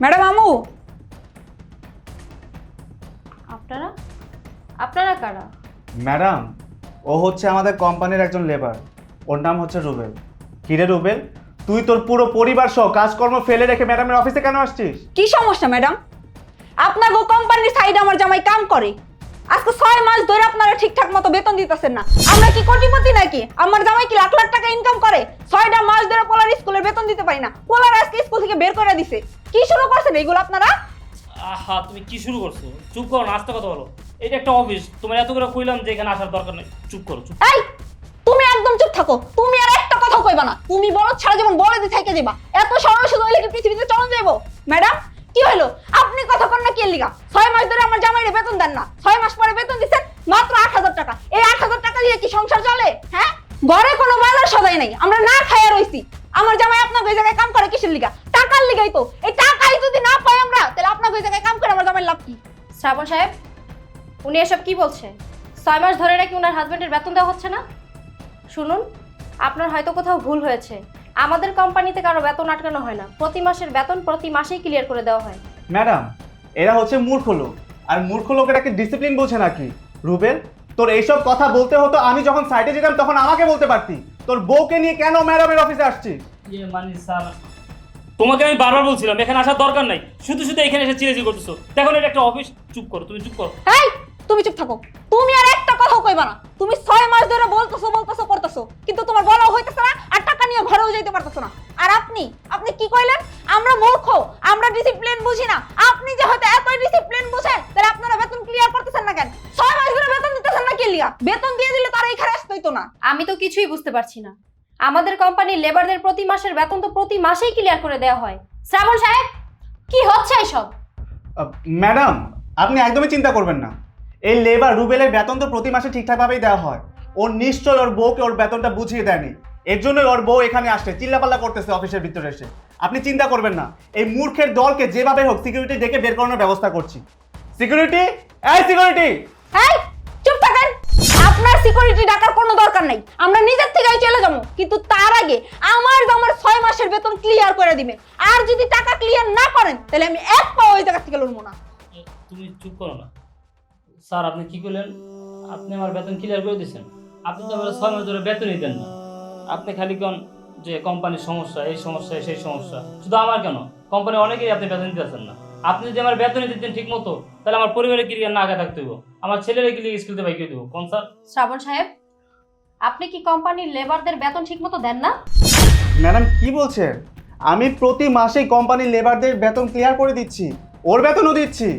Madam আমু। আপনারা আপনারা কারা? ম্যাডাম, ও হচ্ছে আমাদের কোম্পানির একজন লেবার। ওর নাম হচ্ছে রুবেল। কিরে রুবেল, তুই তোর পুরো পরিবার সহ কাজকর্ম ফেলে রেখে ম্যাডামের অফিসে কেন আসছিস? কি সমস্যা ম্যাডাম? আপনার কোম্পানির সাইডে আমার জামাই কাম করে। আজকে 6 মাস ধরে আপনারা ঠিকঠাক মতো বেতন দিতেছেন না। আমরা কি কোটিপতি নাকি? আমার জামাই কি লাখ লাখ টাকা ইনকাম করে? 6টা মাস ধরে পোলার স্কুলের বেতন দিতে পারি না। পোলার আজকে স্কুল থেকে বের করে দিছে। কি শুরু করছেন এইগুলো আপনারা? আহা, তুমি কি শুরু করছো? চুপ করো না, আস্তে কথা বলো। এটা একটা অফিস, তোমার এত করে কইলাম যে এখানে আসার দরকার নেই। চুপ করো, চুপ। এই, তুমি একদম চুপ থাকো। তুমি আর একটা কথা কইবা না। তুমি বলো ছাড়া যেমন বলে দি থেকে যাবা। এত সরল সোজা হইলে কি পৃথিবীতে চলন যাইবো? ম্যাডাম, কি হলো? আপনি কথা কন না কি এর লিগা? 6 মাস ধরে আমার জামাইরে বেতন দেন না। 6 মাস পরে বেতন দিছেন মাত্র 8,000 টাকা। এই 8,000 টাকা দিয়ে কি সংসার চলে? হ্যাঁ, ঘরে কোনো বাজার সদাই নাই। আমরা না খাইয়া রইছি। আমার জামাই আপনার ওই জায়গায় কাম করে কিসের লিগা? টাকার লিগাই তো। এই টাকাই যদি না পাই আমরা, তাহলে আপনার ওই জায়গায় কাম করে আমার জামাইয়ের লাভ কি? শ্রাবণ সাহেব, উনি এসব কি বলছে? 6 মাস ধরে নাকি ওনার হাজবেন্ডের বেতন দেওয়া হচ্ছে না? শুনুন, আপনার হয়তো কোথাও ভুল হয়েছে। আমাদের কোম্পানিতে কারো বেতন আটকানো হয় না। প্রতি মাসের বেতন প্রতি মাসেই ক্লিয়ার করে দেওয়া হয়। ম্যাডাম, এরা হচ্ছে মূর্খ লোক। আর মূর্খ লোকেরা কি ডিসিপ্লিন বোঝে নাকি? রুবেল, তোর এইসব কথা বলতে হতো আমি যখন সাইটে যেতাম তখন আমাকে বলতে পারতি। তোর বউকে নিয়ে কেন ম্যাডামের অফিসে আসছিস? মানে স্যার, তোমাকে আমি বারবার বলছিলাম এখানে আসার দরকার নাই। শুধু শুধু এখানে এসে চিলেচি করতেছো। দেখো এটা একটা অফিস। চুপ করো, তুমি চুপ করো। এই, তুমি চুপ থাকো। তুমি আর একটা কথা কইবা না। তুমি 6 মাস ধরে বলতেছো করতেছো, কিন্তু তোমার বলা হইতেছে না আর টাকা নিয়ে ঘরেও যাইতে পারতেছো না। আর আপনি কি কইলেন? আমরা মূর্খ, আমরা ডিসিপ্লিন বুঝি না। আপনি যে হয়তো এতই ডিসিপ্লিন বুঝেন, তাহলে আপনারা বেতন ক্লিয়ার করতেছেন না কেন? 6 মাস ধরে বেতন দিতেছেন না কি লিগা? বেতন দিয়ে দিলে তার এইখানে আসতে হইতো না। আমি তো কিছুই বুঝতে পারছি না। আমাদের কোম্পানির লেবারদের প্রতি মাসের বেতন তো প্রতি মাসেই ক্লিয়ার করে দেওয়া হয়। শ্রাবণ সাহেব, কি হচ্ছে এসব? ম্যাডাম, আপনি একদমই চিন্তা করবেন না। এই লেবার রুবেলের বেতন তো প্রতি মাসে ঠিকঠাকভাবেই দেওয়া হয়। ওর নিশ্চয় ওর বউকে ওর বেতনটা বুঝিয়ে দেয়নি। এর জন্যই ওর বউ এখানে আসছে, চিল্লাপাল্লা করতেছে অফিসের ভিতরে এসে। আপনি চিন্তা করবেন না, এই মূর্খের দলকে যেভাবে হোক সিকিউরিটি ডেকে বের করানোর ব্যবস্থা করছি। সিকিউরিটি, এই সিকিউরিটি! এই, চুপ থাকেন। আপনার সিকিউরিটি ডাকার কোনো দরকার নাই। আমরা নিজের থেকেই চলে যাবো, কিন্তু তার আগে আমার 6 মাসের বেতন ক্লিয়ার করে দিবেন। আর যদি টাকা ক্লিয়ার না করেন, তাহলে আমি এক পাও ওই জায়গা থেকে লড়বো না। তুমি চুপ করো না। স্যার, আপনি কি করলেন? আপনি আমার বেতন ক্লিয়ার করে দিয়েছেন। আপনি তো আমার 6 মাস ধরে বেতনই দেন না। আপনি খালি কোন যে কোম্পানির সমস্যা, এই সমস্যা, সেই সমস্যা। শুধু আমার কেন, কোম্পানি অনেকেই আপনি বেতন দিতেছেন না। আপনি যদি আমার বেতনই দিতেন ঠিক মতো, তাহলে আমার পরিবারে কি না আগে থাকতে হইব, আমার ছেলেরা কি স্কুলতে বাইকে দেবো। কোন স্যার? শ্রাবণ সাহেব, আপনি কি কোম্পানির লেবারদের বেতন ঠিকমতো দেন না? ম্যাডাম, কি বলছেন? আমি প্রতি মাসেই কোম্পানির লেবারদের বেতন ক্লিয়ার করে দিচ্ছি, ওর বেতনও দিচ্ছি।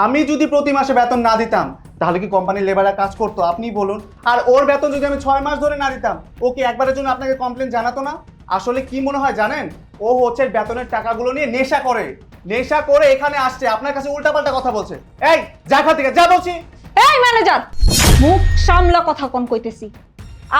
আমি যদি প্রতি মাসে বেতন না দিতাম তাহলে কি কোম্পানির লেবাররা কাজ করতো? আপনি বলুন। আর ওর বেতন যদি আমি 6 মাস ধরে না দিতাম, ও কি একবারের জন্য আপনাকে কমপ্লেন জানাতো না? আসলে কি মনে হয় জানেন, ও হচ্ছে বেতনের টাকাগুলো নিয়ে নেশা করে এখানে আসছে, আপনার কাছে উল্টাপাল্টা কথা বলছে। এই, যা এখান থেকে, যা বলছি। এই ম্যানেজার, মুখ সামলা কথা কোন কইতেছি।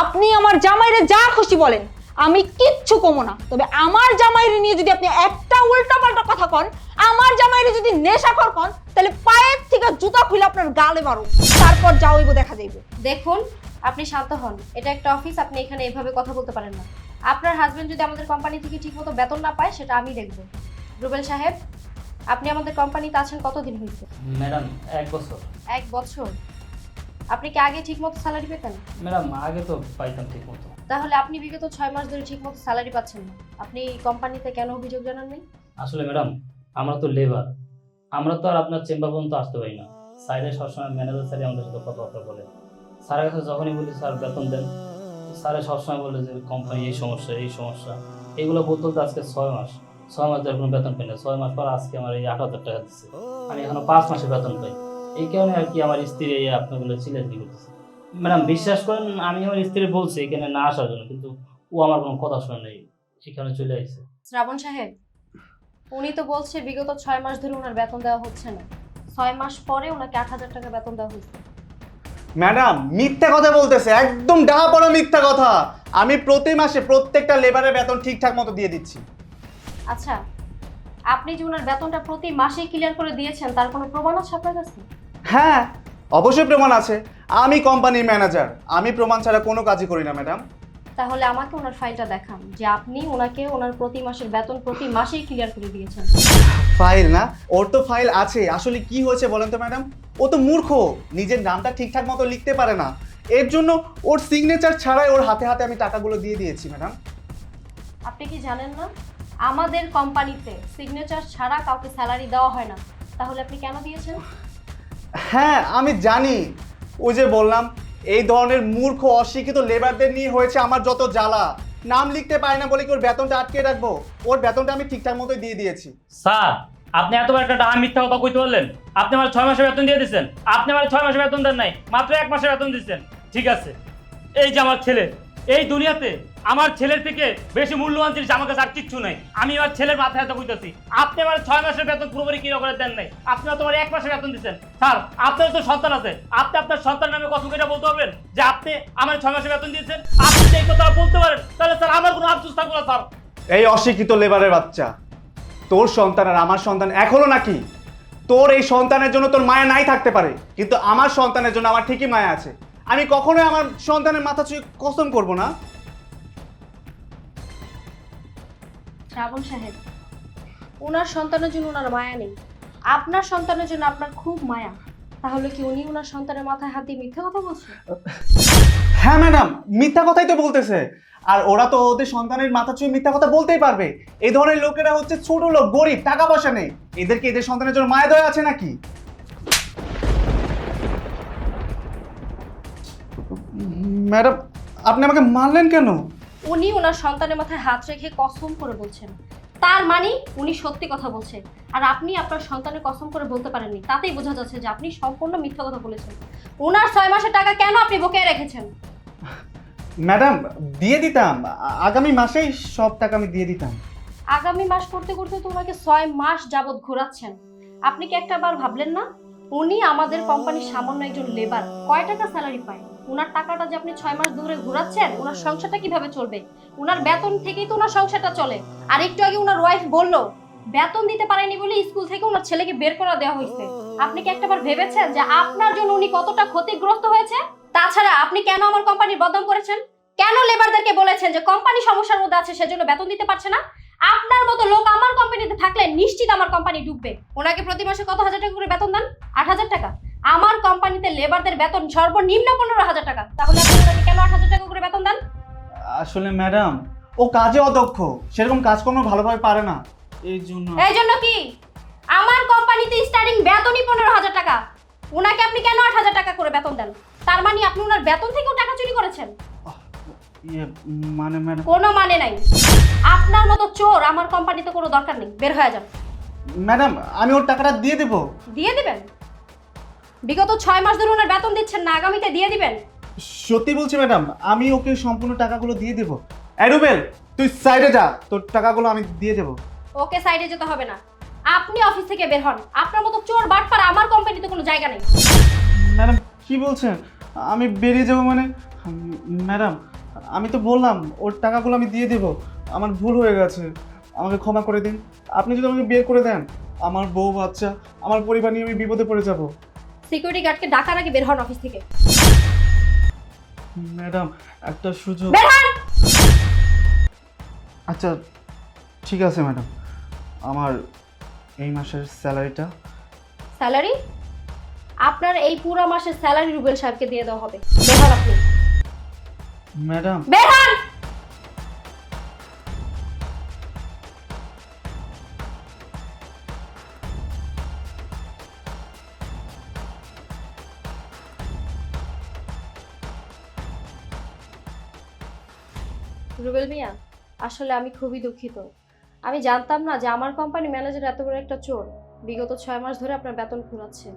আপনি আমার জামাইরে যা খুশি বলেন, আমি কিচ্ছু কমো না। তবে আমার জামাইরে নিয়ে যদি আপনি একটা উল্টাপাল্টা কথা কন, আমার জামাইরে যদি নেশাখোর কন, তাহলে পায়ের থেকে জুতা খুলে আপনার গালে মারো। তারপর যা হইব দেখা যাইব। দেখুন, আপনি শান্ত হন। এটা একটা অফিস, আপনি এখানে এভাবে কথা বলতে পারেন না। আপনার হাজবেন্ড যদি আমাদের কোম্পানি থেকে ঠিকমতো বেতন না পায়, সেটা আমি দেখব। রুবেল সাহেব, আপনি আমাদের কোম্পানিতে আছেন কতদিন হয়েছে? ম্যাডাম, 1 বছর। 1 বছর? আপনি কি আগে ঠিকমতো স্যালারি পেতেন? ম্যাডাম, আগে তো পাইতাম ঠিক মতো। তাহলে আপনি বিগত 6 মাস ধরে ঠিকমতো স্যালারি পাচ্ছেন না। আপনি কোম্পানিতে কেন অভিযোগ জানাননি? আসলে ম্যাডাম, আমরা তো লেবার, আমরা তো আর আপনার চেম্বার পর্যন্ত আসতে পারি না। স্যারের সবসময় ম্যানেজার স্যারই আমাদের সাথে কথাবার্তা বলে। স্যারের কাছে যখনই বলি স্যার বেতন দেন, স্যারে সবসময় বলে যে কোম্পানি এই সমস্যা, এই সমস্যা। এইগুলো বলতে বলতে আজকে 6 মাস ধরে কোনো বেতন পাই না। 6 মাস পর আজকে আমার এই 8,000 টাকা দিচ্ছে। আমি এখনো 5 মাসে বেতন পাই। এই কারণে আর কি আমার স্ত্রী এই আপনাগুলো চিল্লাচিল্লি করতেছে। ম্যাডাম, বিশ্বাস করেন, আমি আমার স্ত্রী বলছি এখানে না আসার জন্য, কিন্তু ও আমার কোনো কথা শোনে নাই, এখানে চলে আসছে। শ্রাবণ সাহেব, উনি তো বলছে বিগত 6 মাস ধরে ওনার বেতন দেওয়া হচ্ছে না। 6 মাস পরে ওনাকে 8,000 টাকা বেতন দেওয়া হয়েছে। ম্যাডাম, মিথ্যা কথা বলতেছে, একদম ডাহা পড়া মিথ্যা কথা। আমি প্রতি মাসে প্রত্যেকটা লেবারের বেতন ঠিকঠাক মতো দিয়ে দিচ্ছি। আচ্ছা, আপনি যে ওনার বেতনটা প্রতি মাসেই ক্লিয়ার করে দিয়েছেন, তার কোনো প্রমাণ আছে আপনার কাছে? হ্যাঁ, অবশ্যই প্রমাণ আছে। আমি কোম্পানির ম্যানেজার, আমি প্রমাণ ছাড়া কোনো কাজই করি না ম্যাডাম। তাহলে আমাকে ওনার ফাইলটা দেখান যে আপনি ওনাকে ওনার প্রতি মাসের বেতন প্রতি মাসেই ক্লিয়ার করে দিয়েছেন। ফাইল না, ওর তো ফাইল আছে। আসলে কি হয়েছে বলেন তো ম্যাডাম, ও তো মূর্খ, নিজের নামটা ঠিকঠাক মতো লিখতে পারে না। এর জন্য ওর সিগনেচার ছাড়াই ওর হাতে হাতে আমি টাকাগুলো দিয়ে দিয়েছি ম্যাডাম। আপনি কি জানেন না আমাদের কোম্পানিতে সিগনেচার ছাড়া কাউকে স্যালারি দেওয়া হয় না? তাহলে আপনি কেন দিয়েছেন? হ্যাঁ আমি জানি, ওই যে বললাম, এই ধরনের মূর্খ অশিক্ষিত লেবারদের নিয়ে হয়েছে আমার যত জ্বালা। নাম লিখতে পারি না বলে কি ওর বেতনটা আটকে রাখবো? ওর বেতনটা আমি ঠিকঠাক মতোই দিয়ে দিয়েছি। স্যার, আপনি এতবার একটা ডাহা মিথ্যা কথা কইতে বললেন? আপনি আমার 6 মাসের বেতন দিয়ে দিচ্ছেন। আপনি আমার 6 মাসের বেতন দেন নাই, মাত্র 1 মাসের বেতন দিচ্ছেন। ঠিক আছে, এই যে আমার ছেলে, এই দুনিয়াতে আমার ছেলের থেকে বেশি মূল্যবান জিনিস আমার কাছে আর কিচ্ছু নাই। আমি আমার ছেলের মাথায় হাতে কইতেছি, আপনি আমার 6 মাসের বেতন পুরোপুরি কিলো করে দেন নাই, আপনি তোমার 1 মাসের বেতন দিচ্ছেন। স্যার, আপনার তো সন্তান আছে, আপনি আপনার সন্তান নামে কত করে বলতে পারবেন যে আপনি আমার 6 মাসের বেতন দিয়েছেন? আপনি যে এই কথা বলতে পারেন, তাহলে স্যার আমার কোনো আফসোস থাকবে না। স্যার, এই অশিক্ষিত লেবারের বাচ্চা, তোর সন্তান আর আমার সন্তান এক হলো নাকি? তোর এই সন্তানের জন্য তোর মায়া নাই থাকতে পারে, কিন্তু আমার সন্তানের জন্য আমার ঠিকই মায়া আছে। আমি কখনোই আমার সন্তানের মাথা ছুঁয়ে কসম করব না। শ্রাবণ সাহেব, ওনার সন্তানের জন্য ওনার মায়া নেই, আপনার সন্তানের জন্য আপনার খুব মায়া। তাহলে কি উনি ওনার সন্তানের মাথায় হাত দিয়ে মিথ্যা কথা বলছেন? হ্যাঁ ম্যাডাম, মিথ্যা কথাই তো বলতেছে। আর ওরা তো ওদের সন্তানের মাথা ছুঁয়ে মিথ্যা কথা বলতেই পারবে। এই ধরনের লোকেরা হচ্ছে ছোট লোক, গরিব, টাকা পয়সা নেই। এদেরকে এদের সন্তানের জন্য মায়া দয়া আছে নাকি? ম্যাডাম, আপনি আমাকে মারলেন কেন? উনি ওনার সন্তানের মাথায় হাত রেখে কসম করে বলছেন, তার মানে উনি সত্যি কথা বলছেন। আর আপনি আপনার সন্তানের কসম করে বলতে পারেননি, তাতেই বোঝা যাচ্ছে যে আপনি সম্পূর্ণ মিথ্যা কথা বলেছেন। ওনার 6 মাসের টাকা কেন আপনি বকেয়া রেখেছেন? ম্যাডাম, দিয়ে দিতাম, আগামী মাসেই সব টাকা আমি দিয়ে দিতাম। আগামী মাস করতে করতে তো ওনাকে 6 মাস যাবৎ ঘোরাচ্ছেন। আপনি কি একটা বার ভাবলেন না উনি আমাদের কোম্পানির সামান্য একজন লেবার, কয় টাকা স্যালারি পায়? ওনার টাকাটা যে আপনি 6 মাস ধরে ঘোরাচ্ছেন, ওনার সংসারটা কিভাবে চলবে? ওনার বেতন থেকেই তো ওনার সংসারটা চলে। আর একটু আগে ওনার ওয়াইফ বললো বেতন দিতে পারেনি বলে স্কুল থেকে ওনার ছেলেকে বের করে দেওয়া হয়েছে। আপনি কি একটাবার ভেবেছেন যে আপনার জন্য উনি কতটা ক্ষতিগ্রস্ত হয়েছে? তাছাড়া আপনি কেন আমার কোম্পানির বদনাম করেছেন? কেন লেবারদেরকে বলেছেন যে কোম্পানি সমস্যার মধ্যে আছে সেজন্য বেতন দিতে পারছে না? আপনার মতো লোক আমার কোম্পানিতে থাকলে নিশ্চিত আমার কোম্পানি ডুববে। ওনাকে প্রতি মাসে কত হাজার টাকা করে বেতন দেন? 8,000 টাকা। আমার কোম্পানিতে লেবারদের বেতন সর্বনিম্ন 15,000 টাকা। তাহলে আপনি ওনাকে কেন 8,000 টাকা করে বেতন দেন? আসলে ম্যাডাম, ও কাজে অদক্ষ, সেরকম কাজকর্ম ভালোভাবে পারে না, এই জন্য কি আমার কোম্পানিতে স্টার্টিং বেতনই 15,000 টাকা, ওনাকে আপনি কেন 8,000 টাকা করে বেতন দেন? তার মানে আপনি ওনার বেতন থেকেও টাকা চুরি করেছেন? মানে ম্যাডাম, কোনো মানে নাই। আপনার মতো চোর আমার কোম্পানিতে কোনো দরকার নেই, বের হয়ে যান। ম্যাডাম আমি ওর টাকাটা দিয়ে দেবো। দিয়ে দিবেন? বিগত 6 মাস ধরে ওনার বেতন দিচ্ছেন না, আগামীতে দিয়ে দিবেন? সত্যি বলছি ম্যাডাম, আমি ওকে সম্পূর্ণ টাকাগুলো দিয়ে দেবো। রুবেল, তুই সাইডে যা, তোর টাকাগুলো আমি দিয়ে দেবো। ওকে সাইডে যেতে হবে না, আপনি অফিস থেকে বের হন। আপনার মতো চোর বাটপার আমার কোম্পানিতে কোনো জায়গা নেই। ম্যাডাম কি বলছেন? আমি বেরিয়ে যাবো মানে? ম্যাডাম আমি তো বললাম ওর টাকাগুলো আমি দিয়ে দেবো, আমার ভুল হয়ে গেছে, আমাকে ক্ষমা করে দিন। আপনি যদি আমাকে বিয়ে করে দেন, আমার বউ বাচ্চা, আমার পরিবার নিয়ে আমি বিপদে পড়ে যাব। সিকিউরিটি গার্ডকে ডাকার আগে বের হন অফিস থেকে। ম্যাডাম একটা সুযোগ। বের হন। আচ্ছা ঠিক আছে ম্যাডাম, আমার এই মাসের স্যালারিটা। স্যালারি? আপনার এই পুরো মাসের স্যালারি রুবেল সাহেবকে দিয়ে দেওয়া হবে। বের হন আপনি। ম্যাডাম বের হন। রুবেল মিয়া, আসলে আমি খুবই দুঃখিত। আমি জানতাম না যে আমার কোম্পানি ম্যানেজার এত বড় একটা চোর। বিগত 6 মাস ধরে আপনার বেতন ঘুরাচ্ছে।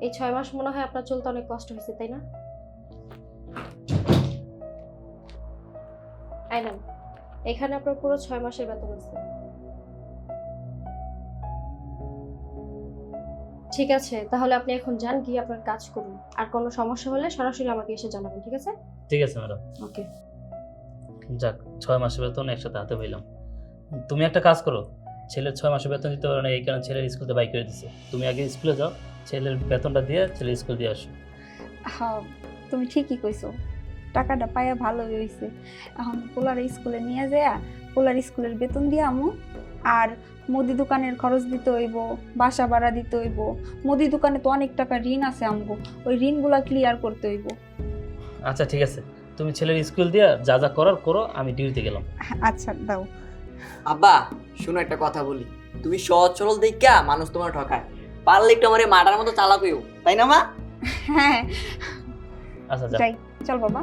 এই 6 মাস মনে হয় আপনার চলতে অনেক কষ্ট হয়েছে, তাই না? আইনাম, এখানে আপনার পুরো 6 মাসের বেতন আছে। ঠিক আছে, তাহলে আপনি এখন যান, গিয়ে আপনার কাজ করুন। আর কোনো সমস্যা হলে সরাসরি আমাকে এসে জানাবেন, ঠিক আছে? ঠিক আছে ম্যাডাম। ওকে। যাক, 6 মাসের বেতন একসাথে হাতে পাইলাম। তুমি একটা কাজ করো, ছেলের 6 মাসের বেতন দিতে পারো না, এই কারণে ছেলের স্কুলতে বাইক করে দিচ্ছে। তুমি আগে স্কুলে যাও, ছেলের বেতনটা দিয়ে ছেলের স্কুল দিয়ে আসো। হ্যাঁ, তুমি ঠিকই কইছো। টাকাটা পাইয়া ভালোই হয়েছে। এখন পোলার স্কুলে নিয়ে যায়, পোলার স্কুলের বেতন দিয়ে আমু, আর মুদি দোকানের খরচ দিতে হইব, বাসা ভাড়া দিতে হইব। মুদি দোকানে তো অনেক টাকা ঋণ আছে আমগো, ওই ঋণগুলা ক্লিয়ার করতে হইব। আচ্ছা ঠিক আছে, তুমি ছেলের স্কুল দিয়া যা যা করার করো, আমি ডিউটিতে গেলাম। আচ্ছা দাও। আব্বা শোনো একটা কথা বলি, তুমি সহজ সরল দেখা মানুষ তোমার ঠকায়, পারলে একটু আমার মাটার মতো চালাক হইও, তাই না মা? হ্যাঁ আচ্ছা যা। যাই, চল বাবা।